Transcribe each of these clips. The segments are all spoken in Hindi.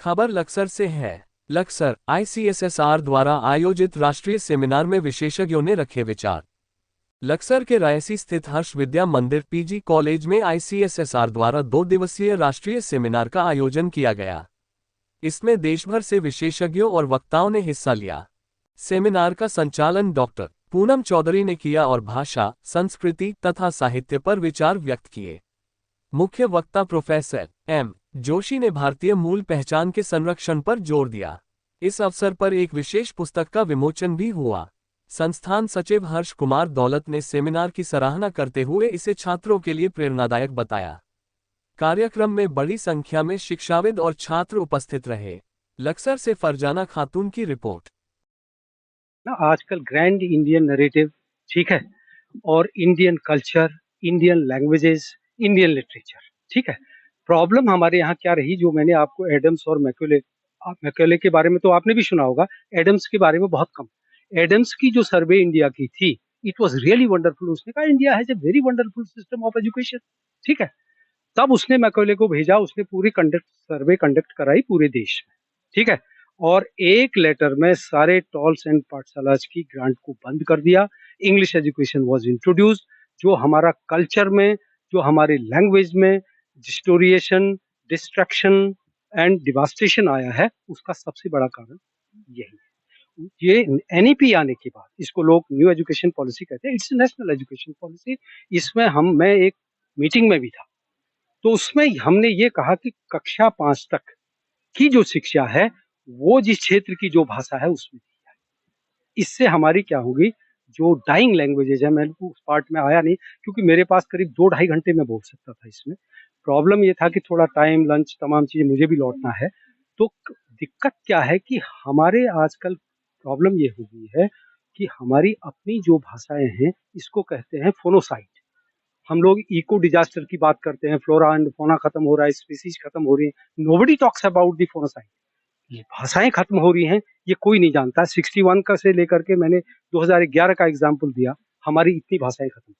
खबर लक्सर से है। लक्सर ICSSR द्वारा आयोजित राष्ट्रीय सेमिनार में विशेषज्ञों ने रखे विचार। लक्सर के रायसी स्थित हर्ष विद्या मंदिर PG कॉलेज में ICSSR द्वारा 2 दिवसीय राष्ट्रीय सेमिनार का आयोजन किया गया। इसमें देशभर से विशेषज्ञों और वक्ताओं ने हिस्सा लिया। सेमिनार का संचालन डॉक्टर पूनम चौधरी ने किया और भाषा, संस्कृति तथा साहित्य पर विचार व्यक्त किए। मुख्य वक्ता प्रोफेसर M जोशी ने भारतीय मूल पहचान के संरक्षण पर जोर दिया। इस अवसर पर एक विशेष पुस्तक का विमोचन भी हुआ। संस्थान सचिव हर्ष कुमार दौलत ने सेमिनार की सराहना करते हुए इसे छात्रों के लिए प्रेरणादायक बताया। कार्यक्रम में बड़ी संख्या में शिक्षाविद और छात्र उपस्थित रहे। लक्सर से फरजाना खातून की रिपोर्ट। आजकल ग्रैंड इंडियन नैरेटिव, ठीक है, और Indian culture, Indian languages, Indian literature, ठीक है। प्रॉब्लम हमारे यहाँ क्या रही, जो मैंने आपको एडम्स और मैकेले के बारे में तो आपने भी सुना होगा, एडम्स के बारे में बहुत कम। एडम्स की जो सर्वे इंडिया की थी, इट वाज रियली वंडरफुल। उसने कहा India has a very wonderful system of education, ठीक है। तब उसने मैकेले को भेजा, उसने पूरी सर्वे कंडक्ट कराई पूरे देश में, ठीक है। और एक लेटर में सारे टॉल्स एंड पाठशालास की ग्रांट को बंद कर दिया। English education was introduced. जो हमारा कल्चर में, जो हमारे लैंग्वेज में डिस्टोरिएशन, डिस्ट्रैक्शन एंड डिवास्टेशन आया है, उसका सबसे बड़ा कारण यही है। ये NEP आने के बाद, इसको लोग न्यू एजुकेशन पॉलिसी कहते हैं, इट्स नेशनल एजुकेशन पॉलिसी। इसमें मैं एक मीटिंग में भी था, तो उसमें हमने ये कहा कि कक्षा 5 तक की जो शिक्षा है, वो जिस क्षेत्र की जो भाषा है उसमें दी जाए। इससे हमारी क्या होगी, जो डाइंग लैंग्वेजेज है, मैं उस पार्ट में आया नहीं क्योंकि मेरे पास करीब 2-2.5 घंटे में बोल सकता था इसमें। प्रॉब्लम ये था कि थोड़ा टाइम, लंच, तमाम चीजें मुझे भी लौटना है। तो दिक्कत क्या है कि हमारे आजकल प्रॉब्लम ये हो गई है कि हमारी अपनी जो भाषाएं हैं, इसको कहते हैं फोनोसाइट। हम लोग इको डिजास्टर की बात करते हैं, फ्लोरा एंड फौना खत्म हो रहा है, स्पीसीज खत्म हो रही है। Nobody talks about the phonocide. ये भाषाएं खत्म हो रही हैं, ये कोई नहीं जानता। 61 का से लेकर के मैंने 2011 का एग्जाम्पल दिया, हमारी इतनी भाषाएं खत्म,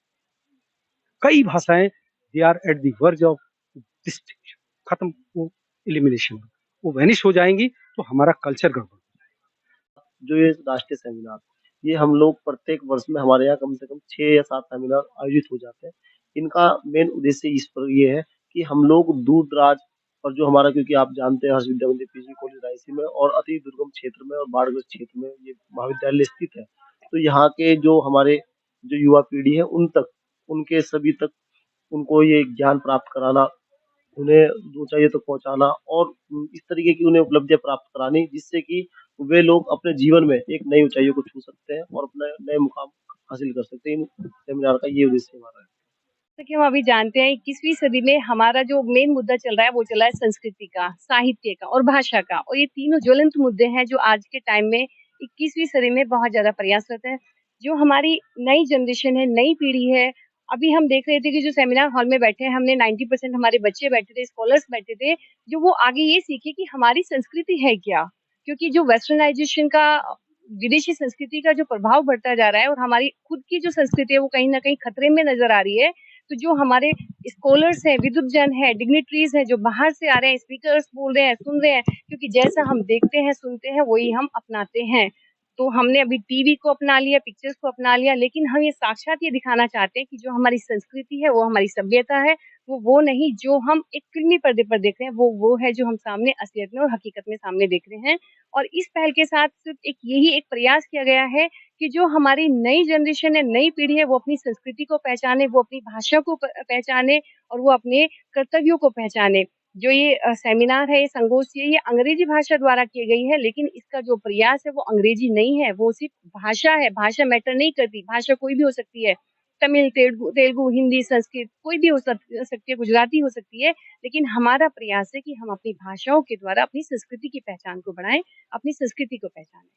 कई भाषाएं they are at the verge of destruction, खत्म, वो एलिमिनेशन, वो वैनिश हो जाएंगी, तो हमारा कल्चर गड़बड़। जो ये राष्ट्रीय सेमिनार, ये हम लोग प्रत्येक वर्ष में हमारे यहाँ कम से कम 6 या 7 सेमिनार आयोजित हो जाते हैं। इनका मेन उद्देश्य इस पर ये है कि हम लोग दूर दराज और जो हमारा, क्योंकि आप जानते हैं हर्ष विद्या मंदिर PG कॉलेज रायसी में और अति दुर्गम क्षेत्र में और बाढ़ग्रस्त क्षेत्र में ये महाविद्यालय स्थित है, तो यहाँ के जो हमारे जो युवा पीढ़ी है उन तक, उनके सभी तक उनको ये ज्ञान प्राप्त कराना, उन्हें ऊंचाइयों तक पहुंचाना और इस तरीके की उन्हें उपलब्धियां प्राप्त करानी, जिससे कि वे लोग अपने जीवन में एक नई ऊंचाइयों को छू सकते हैं और अपने नए मुकाम हासिल कर सकते हैं। इन सेमिनार का ये उद्देश्य हमारा है। जैसा कि हम अभी जानते हैं 21वीं सदी में हमारा जो मेन मुद्दा चल रहा है वो चल रहा है संस्कृति का, साहित्य का और भाषा का, और ये तीनों ज्वलंत मुद्दे हैं जो आज के टाइम में 21वीं सदी में बहुत ज्यादा प्रयासरत है। जो हमारी नई जनरेशन है, नई पीढ़ी है, अभी हम देख रहे थे कि जो सेमिनार हॉल में बैठे हैं, हमने 90% हमारे बच्चे बैठे थे, स्कॉलर्स बैठे थे, जो वो आगे ये सीखे कि हमारी संस्कृति है क्या। क्योंकि जो वेस्टर्नाइजेशन का, विदेशी संस्कृति का जो प्रभाव बढ़ता जा रहा है और हमारी खुद की जो संस्कृति है वो कहीं ना कहीं खतरे में नजर आ रही है। तो जो हमारे स्कॉलर्स हैं, विद्वजन है, डिग्निटरीज हैं, जो बाहर से आ रहे हैं, स्पीकर्स बोल रहे हैं, सुन रहे हैं, क्योंकि जैसा हम देखते हैं, सुनते हैं, वही हम अपनाते हैं। तो हमने अभी टीवी को अपना लिया, पिक्चर्स को अपना लिया, लेकिन हम ये साक्षात ये दिखाना चाहते हैं कि जो हमारी संस्कृति है, वो हमारी सभ्यता है, वो नहीं जो हम एक फिल्मी पर्दे पर देख रहे हैं, वो है जो हम सामने असलियत में और हकीकत में सामने देख रहे हैं। और इस पहल के साथ सिर्फ एक यही एक प्रयास किया गया है कि जो हमारी नई जनरेशन है, नई पीढ़ी है, वो अपनी संस्कृति को पहचाने, वो अपनी भाषा को पहचाने और वो अपने कर्तव्यों को पहचाने। जो ये सेमिनार है, ये संगोष्ठी है, ये अंग्रेजी भाषा द्वारा की गई है, लेकिन इसका जो प्रयास है वो अंग्रेजी नहीं है, वो सिर्फ भाषा है। भाषा मैटर नहीं करती, भाषा कोई भी हो सकती है, तमिल, तेलुगु, हिंदी, संस्कृत, कोई भी हो सकती है, गुजराती हो सकती है, लेकिन हमारा प्रयास है कि हम अपनी भाषाओं के द्वारा अपनी संस्कृति की पहचान को बढ़ाएं, अपनी संस्कृति को पहचानें।